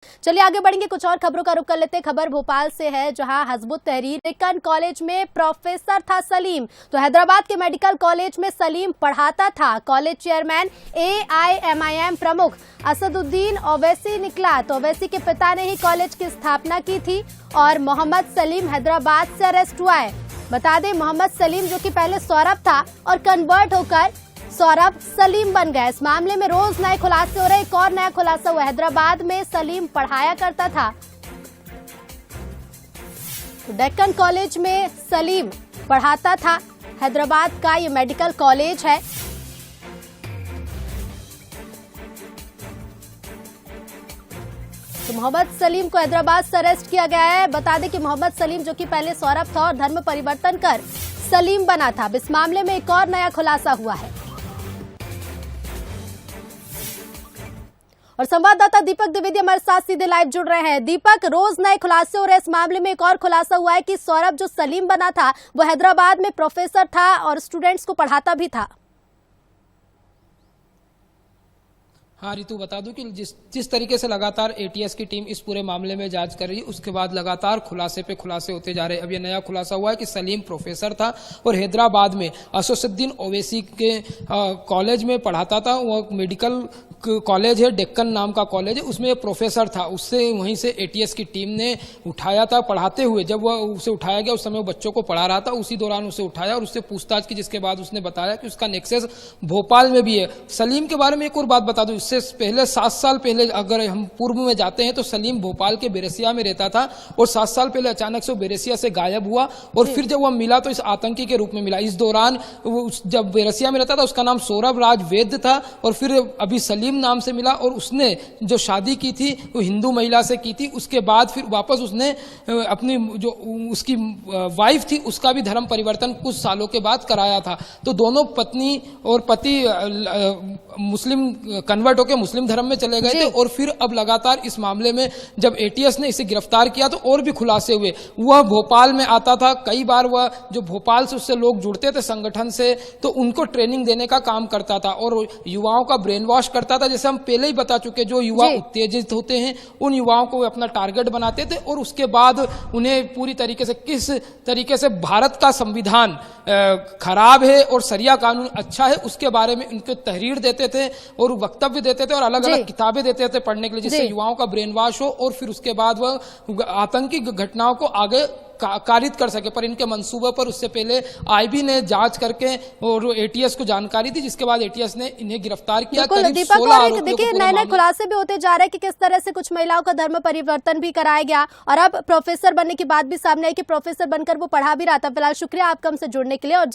चलिए आगे बढ़ेंगे, कुछ और खबरों का रुख कर लेते हैं। खबर भोपाल से है, जहां हिज़्बुत तहरीर डेक्कन कॉलेज में प्रोफेसर था सलीम। तो हैदराबाद के मेडिकल कॉलेज में सलीम पढ़ाता था। कॉलेज चेयरमैन AIMIM प्रमुख असदुद्दीन ओवैसी निकला। तो ओवैसी के पिता ने ही कॉलेज की स्थापना की थी और मोहम्मद सलीम हैदराबाद से अरेस्ट हुआ है। बता दें, मोहम्मद सलीम जो कि पहले सौरभ था और कन्वर्ट होकर सौरभ सलीम बन गए। इस मामले में रोज नए खुलासे हो रहे। एक और नया खुलासा हुआ, हैदराबाद में सलीम पढ़ाया करता था। तो डेक्कन कॉलेज में सलीम पढ़ाता था। हैदराबाद का ये मेडिकल कॉलेज है। तो मोहम्मद सलीम को हैदराबाद से अरेस्ट किया गया है। बता दें कि मोहम्मद सलीम जो कि पहले सौरभ था और धर्म परिवर्तन कर सलीम बना था। इस मामले में एक और नया खुलासा हुआ है और संवाददाता दीपक द्विवेदी हमारे साथ सीधे लाइव जुड़ रहे हैं। दीपक, रोज नए खुलासे हो रहे हैं। इस मामले में एक और खुलासा हुआ है कि सौरभ जो सलीम बना था वो हैदराबाद में प्रोफेसर था और स्टूडेंट्स को पढ़ाता भी था। हाँ रितु, बता दूं कि जिस तरीके से लगातार ATS की टीम इस पूरे मामले में जांच कर रही है, उसके बाद लगातार खुलासे पे खुलासे होते जा रहे हैं। अब ये नया खुलासा हुआ है कि सलीम प्रोफेसर था और हैदराबाद में असदुद्दीन ओवैसी के कॉलेज में पढ़ाता था। वो मेडिकल कॉलेज है, डेक्कन नाम का कॉलेज है, उसमें प्रोफेसर था। उससे वहीं से ATS की टीम ने उठाया था पढ़ाते हुए। जब वह उसे उठाया गया, उस समय वो बच्चों को पढ़ा रहा था। उसी दौरान उसे उठाया और उससे पूछताछ की, जिसके बाद उसने बताया कि उसका नेक्सस भोपाल में भी है। सलीम के बारे में एक और बात बता दूं, इससे पहले 7 साल पहले अगर हम पूर्व में जाते हैं तो सलीम भोपाल के बेरसिया में रहता था और 7 साल पहले अचानक से वो बेरसिया से गायब हुआ और फिर जब वह मिला तो इस आतंकी के रूप में मिला। इस दौरान जब बेरसिया में रहता था उसका नाम सौरभ राज वैद्य था और फिर अभी सलीम नाम से मिला और उसने जो शादी की थी वो हिंदू महिला से की थी। उसके बाद फिर वापस उसने अपनी जो उसकी वाइफ थी उसका भी धर्म परिवर्तन कुछ सालों के बाद कराया था। तो दोनों पत्नी और पति मुस्लिम कन्वर्ट होकर मुस्लिम धर्म में चले गए थे और फिर अब लगातार इस मामले में जब ATS ने इसे गिरफ्तार किया तो और भी खुलासे हुए। वह भोपाल में आता था, कई बार वह जो भोपाल से उससे लोग जुड़ते थे संगठन से, तो उनको ट्रेनिंग देने का काम करता था और युवाओं का ब्रेन वॉश करता था। जैसे हम पहले ही बता चुके, जो युवा उत्तेजित होते हैं उन युवाओं को अपना टारगेट बनाते थे और उसके बाद उन्हें पूरी तरीके से किस तरीके से भारत का संविधान खराब है और शरिया कानून अच्छा है उसके बारे में उनको तहरीर देते थे और वक्तव्य देते थे और अलग अलग किताबें देते थे पढ़ने के लिए, जिससे युवाओं का ब्रेन वॉश हो और फिर उसके बाद वह आतंकी घटनाओं को आगे कारित कर सके। पर इनके मंसूबे पर उससे पहले IB ने जांच करके और ATS को जानकारी दी, जिसके बाद ATS ने इन्हें गिरफ्तार किया। देखिए नए नए खुलासे भी होते जा रहे हैं कि किस तरह से कुछ महिलाओं का धर्म परिवर्तन भी कराया गया और अब प्रोफेसर बनने की बात भी सामने आई कि प्रोफेसर बनकर वो पढ़ा भी रहा था। फिलहाल शुक्रिया आपका हमसे जुड़ने के लिए। और